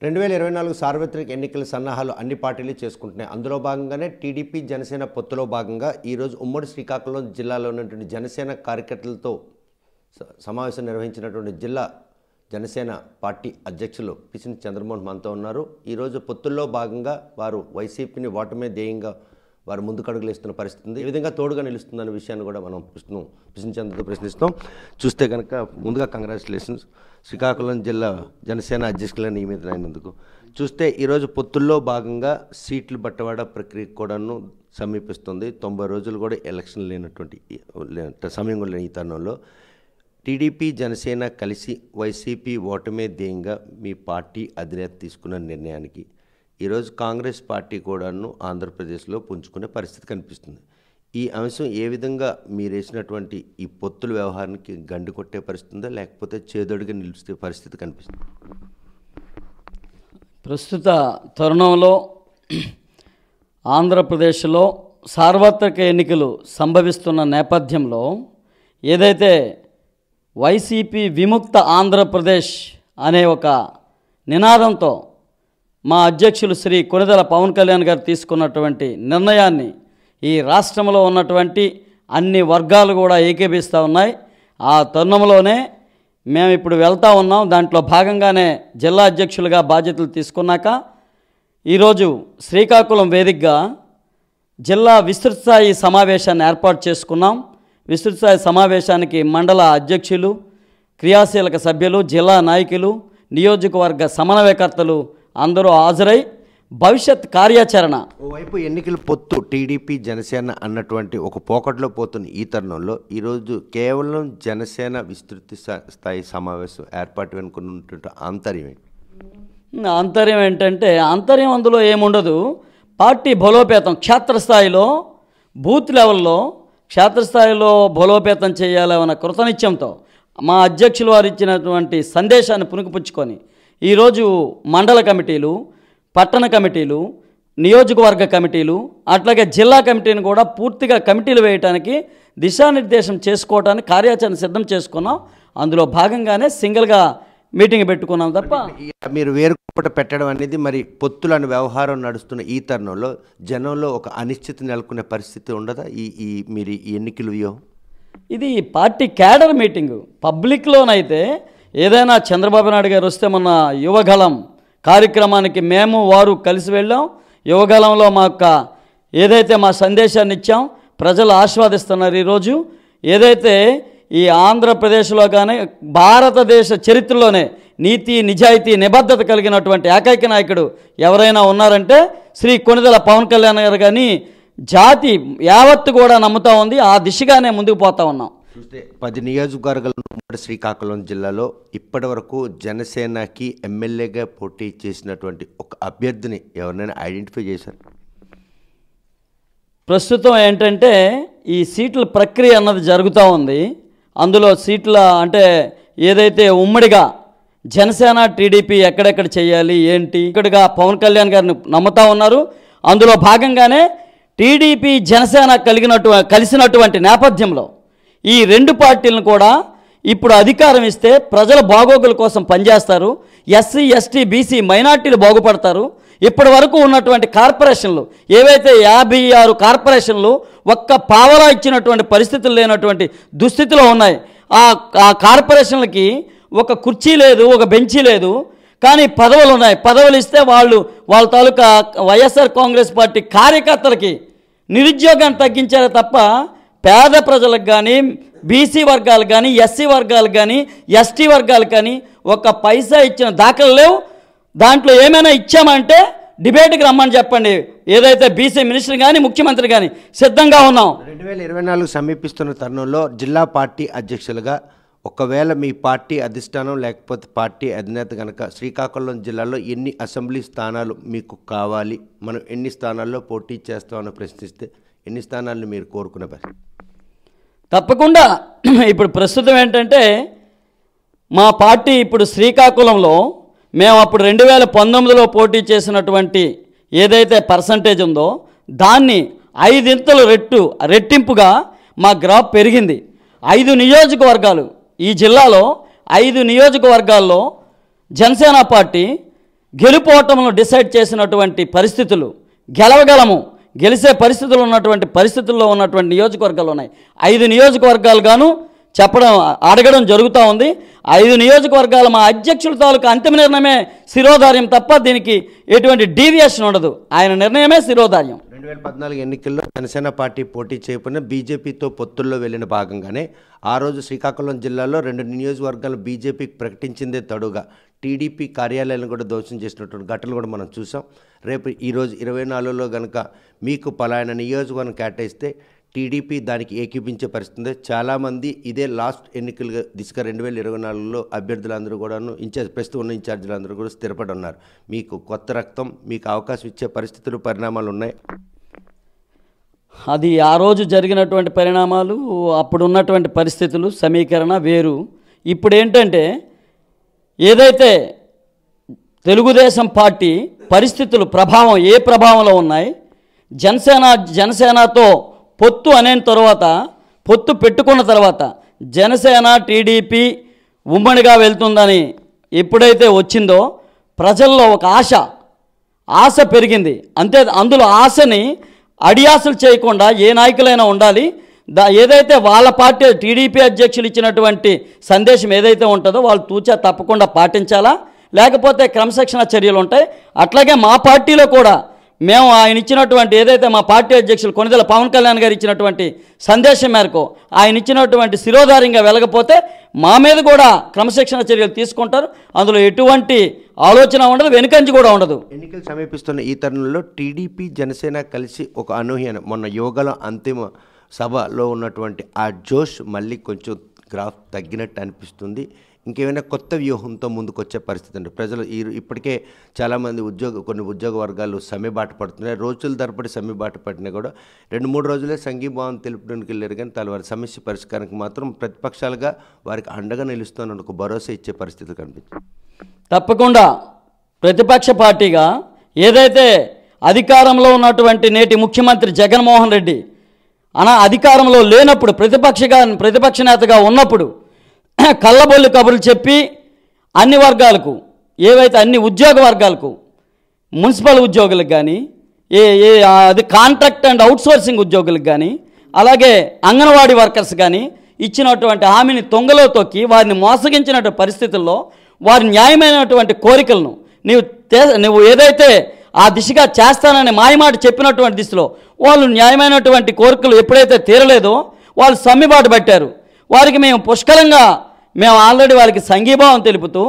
2024 సార్వత్రిక ఎన్నికల సన్నాహాలు అన్ని పార్టీలు చేసుకుంటున్నాయి. అందులో భాగంగానే టీడీపీ జనసేన పొత్తులో భాగంగా ఈరోజు ఉమ్మడి శ్రీకాకుళం జిల్లాలో ఉన్నటువంటి జనసేన కార్యకర్తలతో సమావేశం నిర్వహించినటువంటి జిల్లా జనసేన పార్టీ అధ్యక్షులు పిసిని చంద్రమోహన్ మనతో ఉన్నారు. ఈరోజు పొత్తుల్లో భాగంగా వారు వైసీపీని ఓటమే ధ్యేయంగా వారు ముందుకడుగులు ఇస్తున్న పరిస్థితి ఉంది. ఈ విధంగా తోడుగా నిలుస్తుందన్న విషయాన్ని కూడా మనం పిసిని చంద్రతో ప్రశ్నిస్తాం. చూస్తే కనుక ముందుగా కంగ్రాచులేషన్స్ శ్రీకాకుళం జిల్లా జనసేన అధ్యక్షులను నియమితులైనందుకు. చూస్తే ఈరోజు పొత్తుల్లో భాగంగా సీట్లు బట్టవాడ ప్రక్రియ కూడాను సమీపిస్తుంది. 90 రోజులు కూడా ఎలక్షన్ లేనటువంటి సమయం కూడా ఈ తరుణంలో టీడీపీ జనసేన కలిసి వైసీపీ ఓటమే ధ్యేయంగా మీ పార్టీ అధినేత తీసుకున్న నిర్ణయానికి ఈరోజు కాంగ్రెస్ పార్టీ కూడాను ఆంధ్రప్రదేశ్లో పుంజుకునే పరిస్థితి కనిపిస్తుంది. ఈ అంశం ఏ విధంగా మీరు వేసినటువంటి ఈ పొత్తుల వ్యవహారానికి గండి కొట్టే పరిస్థితుందా, లేకపోతే చేదోడుగా నిలిచే పరిస్థితి కనిపిస్తుంది? ప్రస్తుత తరుణంలో ఆంధ్రప్రదేశ్లో సార్వత్రిక ఎన్నికలు సంభవిస్తున్న నేపథ్యంలో ఏదైతే వైసీపీ విముక్త ఆంధ్రప్రదేశ్ అనే ఒక నినాదంతో మా అధ్యక్షులు శ్రీ కొనిదెల పవన్ కళ్యాణ్ గారు తీసుకున్నటువంటి నిర్ణయాన్ని ఈ రాష్ట్రంలో ఉన్నటువంటి అన్ని వర్గాలు కూడా ఏకీభవిస్తూ ఉన్నాయి. ఆ తరుణంలోనే మేము ఇప్పుడు వెళ్తూ ఉన్నాం. దాంట్లో భాగంగానే జిల్లా అధ్యక్షులుగా బాధ్యతలు తీసుకున్నాక ఈరోజు శ్రీకాకుళం వేదికగా జిల్లా విస్తృతస్థాయి సమావేశాన్ని ఏర్పాటు చేసుకున్నాం. విస్తృతస్థాయి సమావేశానికి మండల అధ్యక్షులు, క్రియాశీలక సభ్యులు, జిల్లా నాయకులు, నియోజకవర్గ సమన్వయకర్తలు అందరూ హాజరై భవిష్యత్ కార్యాచరణ ఓవైపు ఎన్నికల పొత్తు టీడీపీ జనసేన అన్నటువంటి ఒక పోకట్లో పోతున్న ఈ తరుణంలో ఈరోజు కేవలం జనసేన విస్తృత స్థాయి సమావేశం ఏర్పాటు వెనుకున్నటువంటి ఆంతర్యం ఏంటంటే ఆంతర్యం అందులో ఏముండదు. పార్టీ బలోపేతం క్షేత్రస్థాయిలో బూత్ లెవెల్లో క్షేత్రస్థాయిలో బలోపేతం చేయాలన్న కృతనిశ్చయంతో మా అధ్యక్షులు వారు ఇచ్చినటువంటి సందేశాన్ని పుణికిపుచ్చుకొని ఈరోజు మండల కమిటీలు, పట్టణ కమిటీలు, నియోజకవర్గ కమిటీలు, అట్లాగే జిల్లా కమిటీని కూడా పూర్తిగా కమిటీలు వేయడానికి దిశానిర్దేశం చేసుకోవడానికి కార్యాచరణ సిద్ధం చేసుకున్నాం. అందులో భాగంగానే సింగిల్గా మీటింగ్ పెట్టుకున్నాం తప్ప మీరు వేరుకోట పెట్టడం అనేది మరి పొత్తులని వ్యవహారం నడుస్తున్న ఈ తరుణంలో జనంలో ఒక అనిశ్చితి నెలకొనే పరిస్థితి ఉండదా? ఈ మీరు ఈ ఎన్నికల వ్యూహం ఇది పార్టీ క్యాడర్ మీటింగు. పబ్లిక్లోనైతే ఏదైనా చంద్రబాబు నాయుడు గారు వస్తే మొన్న యువగళం కార్యక్రమానికి మేము వారు కలిసి వెళ్ళాం. యువగళంలో ఏదైతే మా సందేశాన్ని ఇచ్చాం, ప్రజలు ఆస్వాదిస్తున్నారు. ఈరోజు ఏదైతే ఈ ఆంధ్రప్రదేశ్లో కానీ భారతదేశ చరిత్రలోనే నీతి, నిజాయితీ, నిబద్ధత కలిగినటువంటి ఏకైక నాయకుడు ఎవరైనా ఉన్నారంటే శ్రీ కొనిదెల పవన్ కళ్యాణ్ గారు. కానీ జాతి యావత్తు కూడా నమ్ముతూ ఉంది. ఆ దిశగానే ముందుకు పోతా ఉన్నాం. చూస్తే 10 నియోజకవర్గాలు శ్రీకాకుళం జిల్లాలో ఇప్పటి వరకు జనసేనకి ఎమ్మెల్యేగా పోటీ చేసినటువంటి ఒక అభ్యర్థిని ఎవరినైనా ఐడెంటిఫై చేశారు? ప్రస్తుతం ఏంటంటే ఈ సీట్ల ప్రక్రియ అన్నది జరుగుతూ ఉంది. అందులో సీట్ల అంటే ఏదైతే ఉమ్మడిగా జనసేన టీడీపీ ఎక్కడెక్కడ చేయాలి ఏంటి ఇక్కడిగా పవన్ కళ్యాణ్ గారిని నమ్ముతూ ఉన్నారు. అందులో భాగంగానే టీడీపీ జనసేన కలిసినటువంటి నేపథ్యంలో ఈ రెండు పార్టీలను కూడా ఇప్పుడు అధికారం ఇస్తే ప్రజల బాగోగుల కోసం పనిచేస్తారు. ఎస్సీ, ఎస్టీ, బీసీ, మైనార్టీలు బాగుపడతారు. ఇప్పటి వరకు ఉన్నటువంటి కార్పొరేషన్లు ఏవైతే 56 కార్పొరేషన్లు ఒక్క పావలా ఇచ్చినటువంటి పరిస్థితులు లేనటువంటి దుస్థితిలో ఉన్నాయి. ఆ కార్పొరేషన్లకి ఒక కుర్చీ లేదు, ఒక బెంచీ లేదు, కానీ పదవులు ఉన్నాయి. పదవులు ఇస్తే వాళ్ళ తాలూకా వైఎస్ఆర్ కాంగ్రెస్ పార్టీ కార్యకర్తలకి నిరుద్యోగాన్ని తగ్గించారే తప్ప పేద ప్రజలకు కానీ, బీసీ వర్గాలకు కానీ, ఎస్సీ వర్గాలకు కానీ, ఎస్టీ వర్గాలకు కానీ ఒక పైసా ఇచ్చిన దాఖలు లేవు. దాంట్లో ఏమైనా ఇచ్చామంటే డిబేట్కి రమ్మని చెప్పండి. ఏదైతే బీసీ మినిస్టర్ కానీ, ముఖ్యమంత్రి కానీ సిద్ధంగా ఉన్నాం. 2024 సమీపిస్తున్న తరుణంలో జిల్లా పార్టీ అధ్యక్షులుగా ఒకవేళ మీ పార్టీ అధిష్టానం లేకపోతే పార్టీ అధినేత కనుక శ్రీకాకుళం జిల్లాలో ఎన్ని అసెంబ్లీ స్థానాలు మీకు కావాలి, మనం ఎన్ని స్థానాల్లో పోటీ చేస్తామని ప్రశ్నిస్తే ఎన్ని స్థానాలను మీరు కోరుకునే? తప్పకుండా ఇప్పుడు ప్రస్తుతం ఏంటంటే మా పార్టీ ఇప్పుడు శ్రీకాకుళంలో మేము అప్పుడు 2019లో పోటీ చేసినటువంటి ఏదైతే పర్సంటేజ్ ఉందో దాన్ని 5 ఇంతలు రెట్టింపుగా మా గ్రాఫ్ పెరిగింది. 5 నియోజకవర్గాలు ఈ జిల్లాలో 5 నియోజకవర్గాల్లో జనసేన పార్టీ గెలుపోవటంలో డిసైడ్ చేసినటువంటి పరిస్థితులు, గెలవగలము, గెలిచే పరిస్థితులు ఉన్నటువంటి పరిస్థితుల్లో ఉన్నటువంటి నియోజకవర్గాలు ఉన్నాయి. 5 నియోజకవర్గాలు గాను అడగడం జరుగుతూ ఉంది. 5 నియోజకవర్గాలు మా అధ్యక్షుల తాలూకా అంతిమ నిర్ణయమే శిరోధార్యం తప్ప దీనికి ఎటువంటి డీవియేషన్ ఉండదు. ఆయన నిర్ణయమే శిరోధార్యం. 2014 ఎన్నికల్లో జనసేన పార్టీ పోటీ చేయకుండా బీజేపీతో పొత్తుల్లో వెళ్ళిన భాగంగానే ఆ రోజు శ్రీకాకుళం జిల్లాలో 2 నియోజకవర్గాలు బీజేపీకి ప్రకటించిందే తడుగా టీడీపీ కార్యాలయాలను కూడా ధ్వంసం చేసినటువంటి ఘటనలు కూడా మనం చూసాం. రేపు ఈరోజు 24లో కనుక మీకు పలానా నియోజకవర్గం కేటాయిస్తే టీడీపీ దానికి ఏకీపించే పరిస్థితి. చాలామంది ఇదే లాస్ట్ ఎన్నికలుగా దిశగా 2024లో అభ్యర్థులందరూ కూడాను ప్రస్తుతం ఉన్న ఇన్ఛార్జీలందరూ కూడా స్థిరపడి ఉన్నారు. మీకు కొత్త రక్తం, మీకు అవకాశం ఇచ్చే పరిస్థితులు, పరిణామాలు ఉన్నాయి. అది ఆ రోజు జరిగినటువంటి పరిణామాలు, అప్పుడు ఉన్నటువంటి పరిస్థితులు, సమీకరణ వేరు. ఇప్పుడు ఏంటంటే ఏదైతే తెలుగుదేశం పార్టీ పరిస్థితులు ప్రభావం ఏ ప్రభావంలో ఉన్నాయి, జనసేనతో పొత్తు అనేన తర్వాత, పొత్తు పెట్టుకున్న తర్వాత జనసేన టీడీపీ ఉమ్మడిగా వెళ్తుందని ఎప్పుడైతే వచ్చిందో ప్రజల్లో ఒక ఆశ పెరిగింది. అంతే, అందులో ఆశని అడియాసలు చేయకుండా ఏ నాయకులైనా ఉండాలి. ఏదైతే వాళ్ళ పార్టీ టీడీపీ అధ్యక్షులు ఇచ్చినటువంటి సందేశం ఏదైతే ఉంటుందో వాళ్ళు తూచా తప్పకుండా పాటించాలా, లేకపోతే క్రమశిక్షణ చర్యలు ఉంటాయి. అట్లాగే మా పార్టీలో కూడా మేము ఆయన ఇచ్చినటువంటి ఏదైతే మా పార్టీ అధ్యక్షులు కొణిదెల పవన్ కళ్యాణ్ గారు ఇచ్చినటువంటి సందేశం మేరకు ఆయన ఇచ్చినటువంటి శిరోధార్యంగా వెళ్ళకపోతే మా మీద కూడా క్రమశిక్షణ చర్యలు తీసుకుంటారు. అందులో ఎటువంటి ఆలోచన ఉండదు, వెనుకంజి కూడా ఉండదు. ఎన్నికలు సమీపిస్తున్న ఈ తరుణంలో టీడీపీ జనసేన కలిసి ఒక అనూహ్యన మొన్న యోగాలో అంతిమ సభలో ఉన్నటువంటి ఆ జోష్ మళ్ళీ కొంచెం గ్రాఫ్ తగ్గినట్టు అనిపిస్తుంది. ఇంకేమైనా కొత్త వ్యూహంతో ముందుకు వచ్చే పరిస్థితి అండి. ప్రజలు ఇప్పటికే చాలామంది కొన్ని ఉద్యోగ వర్గాలు సమ్మెబాట పడుతున్నాయి. రోజుల తరబడి సమ్మెబాట పడినా కూడా 2-3 రోజులే సంఘీభావం తెలుపడానికి వెళ్ళారు. కానీ వారి సమస్య పరిష్కారానికి మాత్రం ప్రతిపక్షాలుగా వారికి అండగా నిలుస్తున్న ఒక భరోసా ఇచ్చే పరిస్థితి కనిపిస్తుంది. తప్పకుండా ప్రతిపక్ష పార్టీగా ఏదైతే అధికారంలో ఉన్నటువంటి నేటి ముఖ్యమంత్రి జగన్మోహన్ రెడ్డి అధికారంలో లేనప్పుడు ప్రతిపక్ష నేతగా ఉన్నప్పుడు కళ్ళబొల్లి కబుర్లు చెప్పి అన్ని వర్గాలకు, ఏవైతే అన్ని ఉద్యోగ వర్గాలకు, మున్సిపల్ ఉద్యోగులకు కానీ, అది కాంట్రాక్ట్ అండ్ అవుట్సోర్సింగ్ ఉద్యోగులకు కానీ, అలాగే అంగన్వాడీ వర్కర్స్ కానీ ఇచ్చినటువంటి హామీని తొంగలో తొక్కి వారిని మోసగించిన పరిస్థితుల్లో వారి న్యాయమైనటువంటి కోరికలను నువ్వు ఏదైతే ఆ దిశగా చేస్తానని మాయమాట చెప్పినటువంటి దిశలో వాళ్ళు న్యాయమైనటువంటి కోరికలు ఎప్పుడైతే తీరలేదో వాళ్ళు సమ్మెబాటు పట్టారు. వారికి మేము ఆల్రెడీ వారికి సంఘీభావం తెలుపుతూ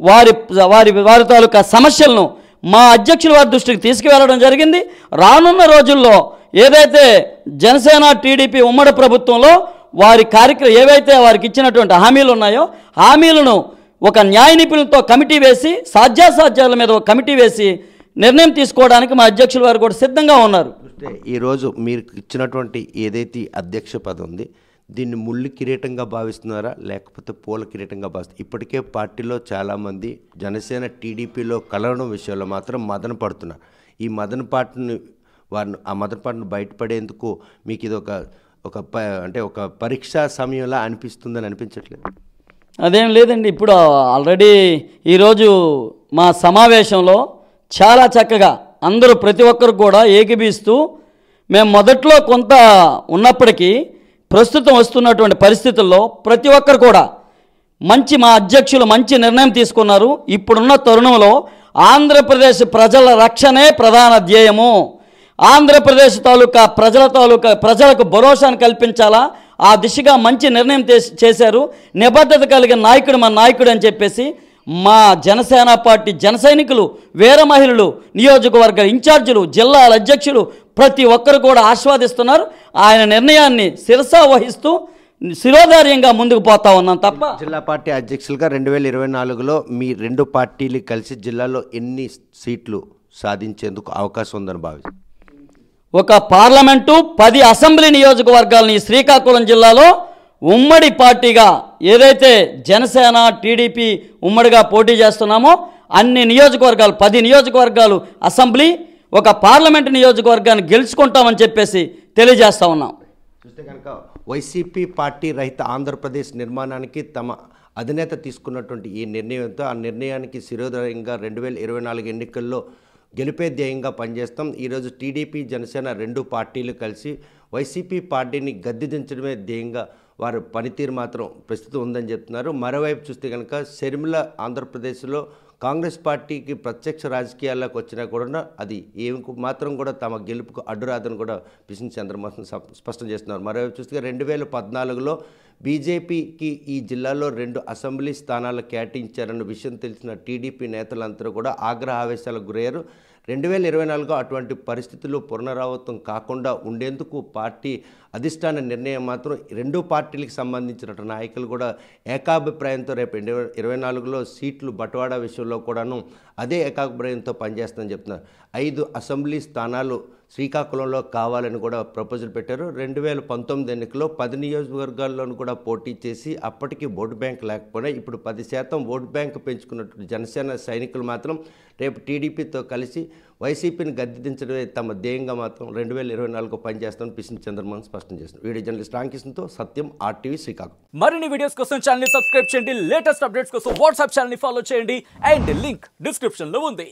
వారి తాలూకా సమస్యలను మా అధ్యక్షుల వారి దృష్టికి తీసుకువెళ్ళడం జరిగింది. రానున్న రోజుల్లో ఏదైతే జనసేన టీడీపీ ఉమ్మడి ప్రభుత్వంలో వారి కార్యక్రమం ఏవైతే వారికి ఇచ్చినటువంటి హామీలు ఉన్నాయో హామీలను ఒక న్యాయ నిపుణులతో కమిటీ వేసి సాధ్యాసాధ్యాల మీద ఒక కమిటీ వేసి నిర్ణయం తీసుకోవడానికి మా అధ్యక్షుల వారు కూడా సిద్ధంగా ఉన్నారు. ఈరోజు మీరు ఇచ్చినటువంటి ఏదైతే అధ్యక్ష పదం ఉంది దీన్ని ముళ్ళు కిరీటంగా భావిస్తున్నారా లేకపోతే పూల కిరీటంగా భావిస్తున్నారు? ఇప్పటికే పార్టీలో చాలామంది జనసేన టీడీపీలో కలవడం విషయంలో మాత్రం మదన పడుతున్నారు. ఈ మదన పాటను ఆ మదన పాటను బయటపడేందుకు మీకు ఇది ఒక పరీక్షా సమయంలో అనిపిస్తుందని అనిపించట్లేదు? అదేం లేదండి. ఇప్పుడు ఆల్రెడీ ఈరోజు మా సమావేశంలో చాలా చక్కగా అందరూ ప్రతి ఒక్కరు కూడా ఏకీభవిస్తూ మేము మొదట్లో కొంత ఉన్నప్పటికీ ప్రస్తుతం వస్తున్నటువంటి పరిస్థితుల్లో ప్రతి ఒక్కరు కూడా మా అధ్యక్షులు మంచి నిర్ణయం తీసుకున్నారు. ఇప్పుడున్న తరుణంలో ఆంధ్రప్రదేశ్ ప్రజల రక్షణే ప్రధాన ధ్యేయము. ఆంధ్రప్రదేశ్ ప్రజలకు భరోసాను కల్పించాలా, ఆ దిశగా మంచి నిర్ణయం చేశారు. నిబద్ధత కలిగిన నాయకుడు మన నాయకుడు అని చెప్పేసి మా జనసేన పార్టీ జన సైనికులు, వీర మహిళలు, నియోజకవర్గ ఇన్ఛార్జీలు, జిల్లాల అధ్యక్షులు ప్రతి ఒక్కరు కూడా ఆస్వాదిస్తున్నారు. ఆయన నిర్ణయాన్ని శిరసా వహిస్తూ శిరోధార్యంగా ముందుకు పోతా ఉన్నాం తప్ప. జిల్లా పార్టీ అధ్యక్షులుగా 2024లో మీ 2 పార్టీలు కలిసి జిల్లాలో ఎన్ని సీట్లు సాధించేందుకు అవకాశం ఉందని భావిస్తారు? ఒక పార్లమెంటు 10 అసెంబ్లీ నియోజకవర్గాలని శ్రీకాకుళం జిల్లాలో ఉమ్మడి పార్టీగా ఏదైతే జనసేన టీడీపీ ఉమ్మడిగా పోటీ చేస్తున్నామో అన్ని నియోజకవర్గాలు 10 నియోజకవర్గాలు అసెంబ్లీ, ఒక పార్లమెంటు నియోజకవర్గాన్ని గెలుచుకుంటామని చెప్పేసి తెలియజేస్తా ఉన్నాం. చూస్తే కనుక వైసీపీ పార్టీ రహిత ఆంధ్రప్రదేశ్ నిర్మాణానికి తమ అధినేత తీసుకున్నటువంటి ఈ నిర్ణయంతో ఆ నిర్ణయానికి శిరోధార్యంగా 2024 ఎన్నికల్లో గెలిపే ధ్యేయంగా పనిచేస్తాం. ఈరోజు టీడీపీ జనసేన రెండు పార్టీలు కలిసి వైసీపీ పార్టీని గద్దెదించడమే ధ్యేయంగా వారి పనితీరు మాత్రం ప్రస్తుతం ఉందని చెప్తున్నారు. మరోవైపు చూస్తే కనుక షర్మిల ఆంధ్రప్రదేశ్లో కాంగ్రెస్ పార్టీకి ప్రత్యక్ష రాజకీయాల్లోకి వచ్చినా కూడా అది ఏమి మాత్రం కూడా తమ గెలుపుకు అడ్డురాదని కూడా పిసిని చంద్రబాబు స్పష్టం చేస్తున్నారు. మరోవైపు చూస్తే 2014లో బీజేపీకి ఈ జిల్లాలో 2 అసెంబ్లీ స్థానాలు కేటాయించారన్న విషయం తెలిసిన టీడీపీ నేతలందరూ కూడా ఆగ్రహ ఆవేశాలకు గురయ్యారు. 2024లో అటువంటి పరిస్థితులు పునరావృతం కాకుండా ఉండేందుకు పార్టీ అధిష్టాన నిర్ణయం మాత్రం రెండు పార్టీలకు సంబంధించిన నాయకులు కూడా ఏకాభిప్రాయంతో రేపు 2024లో సీట్లు బట్వాడా విషయంలో కూడాను అదే ఏకాభిప్రాయంతో పనిచేస్తుందని చెప్తున్నారు. 5 అసెంబ్లీ స్థానాలు శ్రీకాకుళంలో కావాలని కూడా ప్రపోజల్ పెట్టారు. 2019 ఎన్నికల్లో 10 నియోజకవర్గాల్లోనూ కూడా పోటీ చేసి అప్పటికి ఓటు బ్యాంక్ లేకపోయినా ఇప్పుడు 10% ఓటు బ్యాంక్ పెంచుకున్నటువంటి జనసేన సైనికులు మాత్రం రేపు టీడీపీతో కలిసి వైసీపీని గద్దెదించడమే తమ ధ్యేయంగా మాత్రం 2024 పనిచేస్తామని పిసిని చంద్రబాబు స్పష్టం చేస్తున్నారు. వీడియో జర్నలిస్ట్ రామకృష్ణతో సత్యం, RTV శ్రీకాకుళం. మరిన్ని వీడియోస్ కోసం ఛానల్ ని సబ్స్క్రైబ్ చేయండి. లేటెస్ట్ అప్డేట్స్ కోసం వాట్సాప్ ఛానల్ ని ఫాలో చేయండి. అండ్ లింక్ డిస్క్రిప్షన్ లో ఉంది.